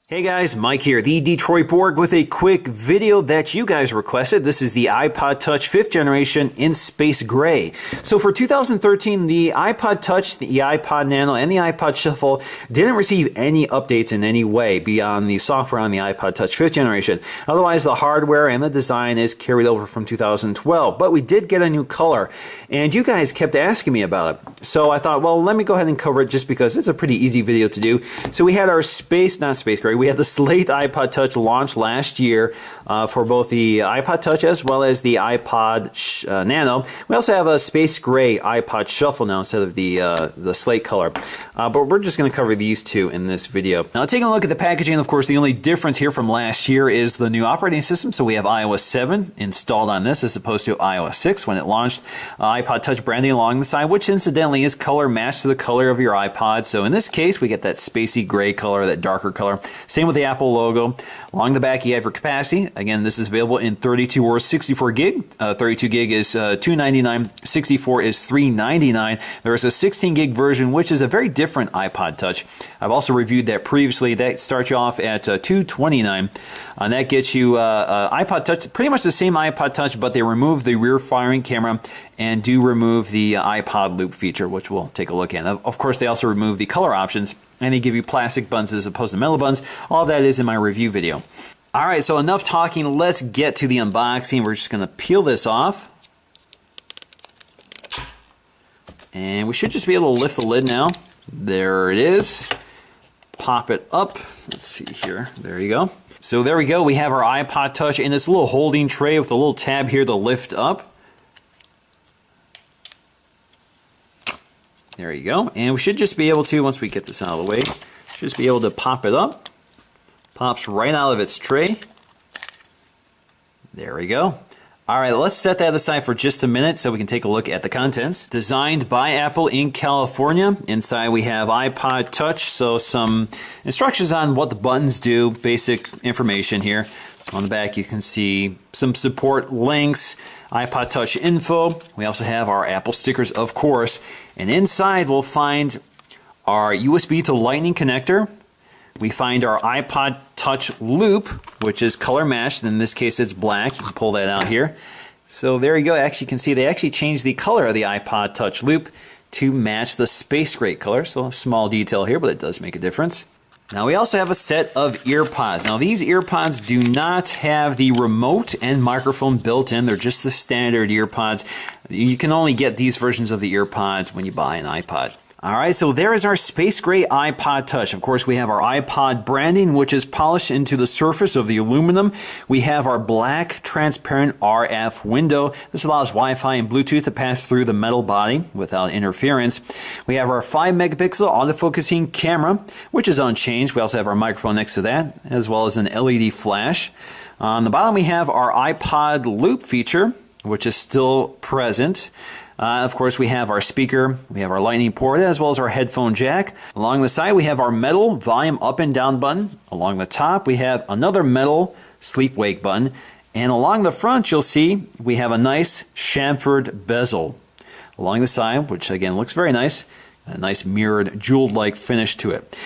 Hey guys, Mike here, the Detroit Borg with a quick video that you guys requested. This is the iPod Touch 5th generation in space gray. So for 2013, the iPod Touch, the iPod Nano, and the iPod Shuffle didn't receive any updates in any way beyond the software on the iPod Touch 5th generation. Otherwise, the hardware and the design is carried over from 2012. But we did get a new color, and you guys kept asking me about it. So I thought, well, let me go ahead and cover it just because it's a pretty easy video to do. So we had our not space gray, we had the Slate iPod Touch launch last year for both the iPod Touch as well as the iPod Nano. We also have a space gray iPod Shuffle now instead of the Slate color. But we're just going to cover these two in this video. Now taking a look at the packaging, of course, the only difference here from last year is the new operating system. So we have iOS 7 installed on this as opposed to iOS 6 when it launched. iPod Touch branding along the side, which incidentally is color matched to the color of your iPod. So in this case, we get that spacey gray color, that darker color. Same with the Apple logo. Along the back, you have your capacity. Again, this is available in 32 or 64 gig. 32 gig is $299. 64 is $399. There is a 16 gig version, which is a very different iPod Touch. I've also reviewed that previously. That starts you off at $229. And that gets you iPod Touch, pretty much the same iPod Touch, but they remove the rear firing camera and do remove the iPod loop feature, which we'll take a look at. Of course, they also remove the color options, and they give you plastic buttons as opposed to metal buttons. All of that is in my review video. All right, so enough talking. Let's get to the unboxing. We're just going to peel this off. And we should just be able to lift the lid now. There it is. Pop it up. Let's see here. There you go. So there we go. We have our iPod Touch in this little holding tray with a little tab here to lift up. There you go. And we should just be able to, once we get this out of the way, just be able to pop it up. Pops right out of its tray. There we go. All right, let's set that aside for just a minute so we can take a look at the contents. Designed by Apple in California. Inside we have iPod Touch, so some instructions on what the buttons do, basic information here. So on the back you can see some support links, iPod Touch info. We also have our Apple stickers, of course. And inside we'll find our USB to Lightning connector. We find our iPod Touch loop, which is color matched. In this case, it's black. You can pull that out here. So there you go. Actually, you can see they actually changed the color of the iPod Touch loop to match the space gray color. So a small detail here, but it does make a difference. Now we also have a set of earpods. Now these earpods do not have the remote and microphone built in. They're just the standard earpods. You can only get these versions of the earpods when you buy an iPod. All right, so there is our space gray iPod Touch. Of course, we have our iPod branding, which is polished into the surface of the aluminum. We have our black transparent RF window. This allows Wi-Fi and Bluetooth to pass through the metal body without interference. We have our 5 megapixel autofocusing camera, which is unchanged. We also have our microphone next to that, as well as an LED flash. On the bottom, we have our iPod loop feature, which is still present. Of course, we have our speaker, we have our lightning port, as well as our headphone jack. Along the side, we have our metal volume up and down button. Along the top, we have another metal sleep-wake button. And along the front, you'll see we have a nice chamfered bezel. Along the side, which again looks very nice, a nice mirrored, jeweled-like finish to it.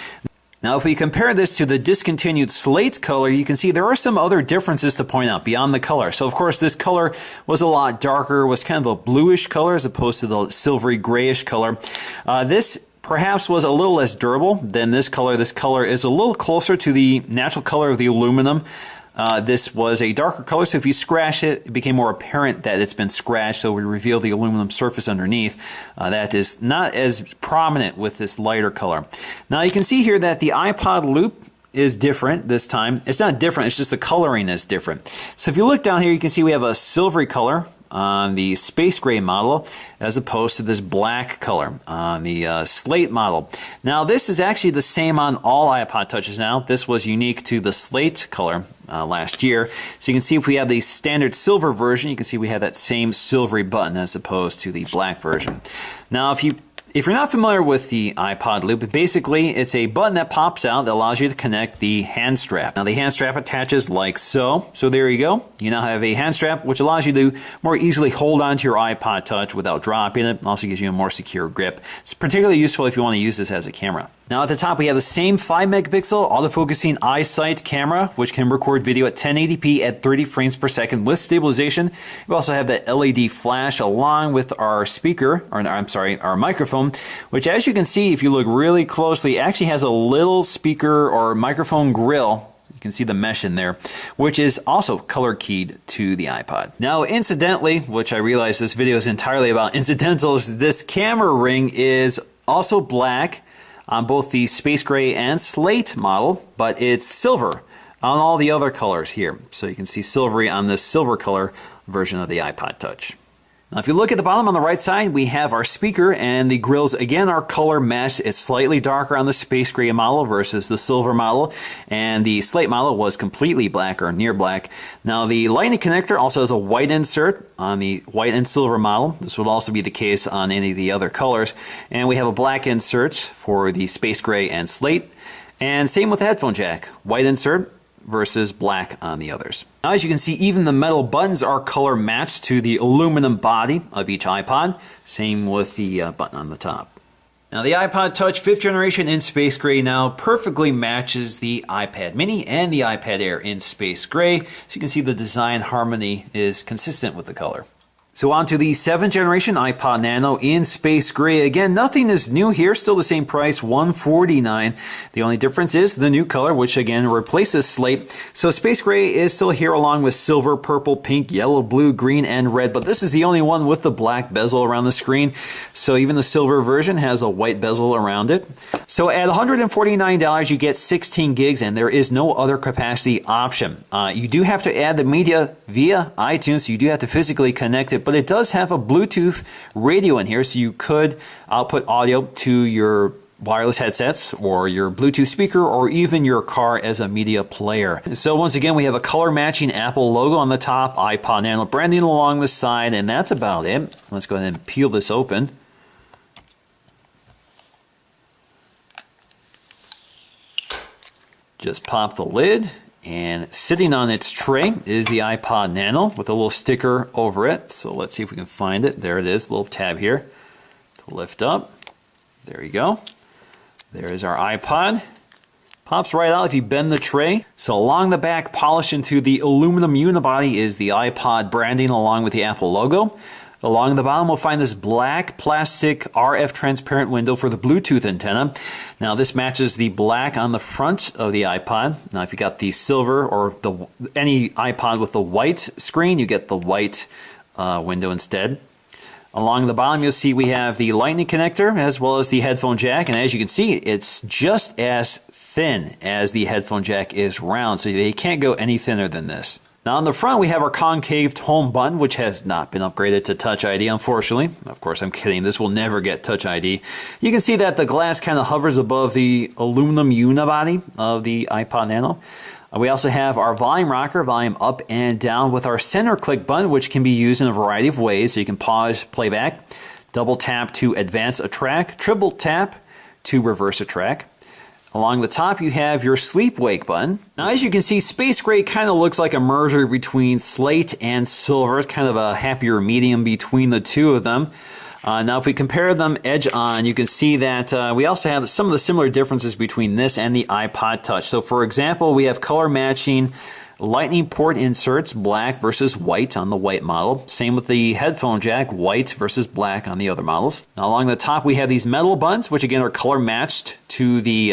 Now, if we compare this to the discontinued Slate color, you can see there are some other differences to point out beyond the color. So, of course, this color was a lot darker, was kind of a bluish color as opposed to the silvery grayish color. This perhaps was a little less durable than this color. This color is a little closer to the natural color of the aluminum. This was a darker color, so if you scratch it, it became more apparent that it's been scratched, so we reveal the aluminum surface underneath. That is not as prominent with this lighter color. Now you can see here that the iPod loop is different this time. It's not different, it's just the coloring is different. So if you look down here, you can see we have a silvery color on the space gray model as opposed to this black color on the Slate model. Now this is actually the same on all iPod Touches now. This was unique to the Slate color last year. So you can see if we have the standard silver version, you can see we have that same silvery button as opposed to the black version. Now if you're not familiar with the iPod loop, basically it's a button that pops out that allows you to connect the hand strap. Now the hand strap attaches like so. So there you go. You now have a hand strap which allows you to more easily hold onto your iPod Touch without dropping it. Also gives you a more secure grip. It's particularly useful if you want to use this as a camera. Now at the top we have the same 5 megapixel autofocusing eyesight camera, which can record video at 1080p at 30 frames per second with stabilization. We also have that LED flash along with our speaker, or I'm sorry, our microphone, which as you can see if you look really closely actually has a little speaker or microphone grill. You can see the mesh in there, which is also color keyed to the iPod. Now, incidentally, which I realize this video is entirely about incidentals, this camera ring is also black on both the Space Gray and Slate model, but it's silver on all the other colors here. So you can see silvery on this silver color version of the iPod Touch. Now, if you look at the bottom on the right side, we have our speaker, and the grills again are color mesh. It's slightly darker on the Space Gray model versus the silver model, and the Slate model was completely black or near black. Now, the Lightning connector also has a white insert on the white and silver model. This would also be the case on any of the other colors. And we have a black insert for the Space Gray and Slate. And same with the headphone jack, white insert versus black on the others. Now, as you can see, even the metal buttons are color matched to the aluminum body of each iPod. Same with the button on the top. Now, the iPod Touch 5th generation in Space Gray now perfectly matches the iPad Mini and the iPad Air in Space Gray. So you can see the design harmony is consistent with the color. So on to the 7th generation iPod Nano in Space Gray. Again, nothing is new here, still the same price, $149. The only difference is the new color, which again replaces Slate. So Space Gray is still here along with silver, purple, pink, yellow, blue, green, and red, but this is the only one with the black bezel around the screen. So even the silver version has a white bezel around it. So at $149, you get 16 gigs, and there is no other capacity option. You do have to add the media via iTunes, so you do have to physically connect it, but it does have a Bluetooth radio in here, so you could output audio to your wireless headsets or your Bluetooth speaker or even your car as a media player. So once again, we have a color matching Apple logo on the top, iPod Nano branding along the side, and that's about it. Let's go ahead and peel this open. Just pop the lid, and sitting on its tray is the iPod Nano with a little sticker over it. So let's see if we can find it. There it is, a little tab here to lift up. There you go. There is our iPod. Pops right out if you bend the tray. So along the back, polished into the aluminum unibody, is the iPod branding along with the Apple logo. Along the bottom, we'll find this black plastic RF transparent window for the Bluetooth antenna. Now, this matches the black on the front of the iPod. Now, if you got the silver or any iPod with the white screen, you get the white window instead. Along the bottom, you'll see we have the Lightning connector as well as the headphone jack. And as you can see, it's just as thin as the headphone jack is round, so they can't go any thinner than this. Now on the front, we have our concaved home button, which has not been upgraded to Touch ID, unfortunately. Of course, I'm kidding. This will never get Touch ID. You can see that the glass kind of hovers above the aluminum unibody of the iPod Nano. We also have our volume rocker, volume up and down, with our center click button, which can be used in a variety of ways. So you can pause playback, double tap to advance a track, triple tap to reverse a track. Along the top, you have your sleep-wake button. Now, as you can see, Space Gray kind of looks like a merger between Slate and Silver. It's kind of a happier medium between the two of them. Now, if we compare them edge on, you can see that we also have some of the similar differences between this and the iPod Touch. So, for example, we have color matching Lightning port inserts, black versus white on the white model. Same with the headphone jack, white versus black on the other models. Now along the top we have these metal buttons, which again are color matched to the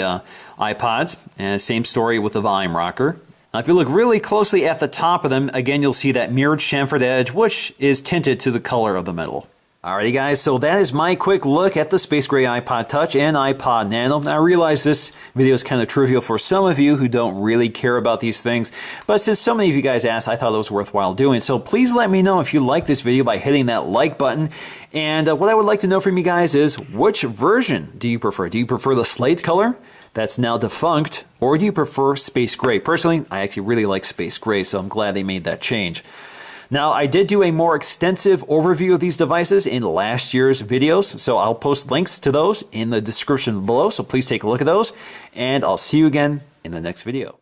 iPods. And same story with the volume rocker. Now if you look really closely at the top of them, again you'll see that mirrored chamfered edge, which is tinted to the color of the metal. Alrighty guys, so that is my quick look at the Space Gray iPod Touch and iPod Nano. Now I realize this video is kind of trivial for some of you who don't really care about these things, but since so many of you guys asked, I thought it was worthwhile doing. So please let me know if you like this video by hitting that like button. And what I would like to know from you guys is, which version do you prefer? Do you prefer the slate color that's now defunct, or do you prefer Space Gray? Personally, I actually really like Space Gray, so I'm glad they made that change. Now, I did do a more extensive overview of these devices in last year's videos, so I'll post links to those in the description below, so please take a look at those, and I'll see you again in the next video.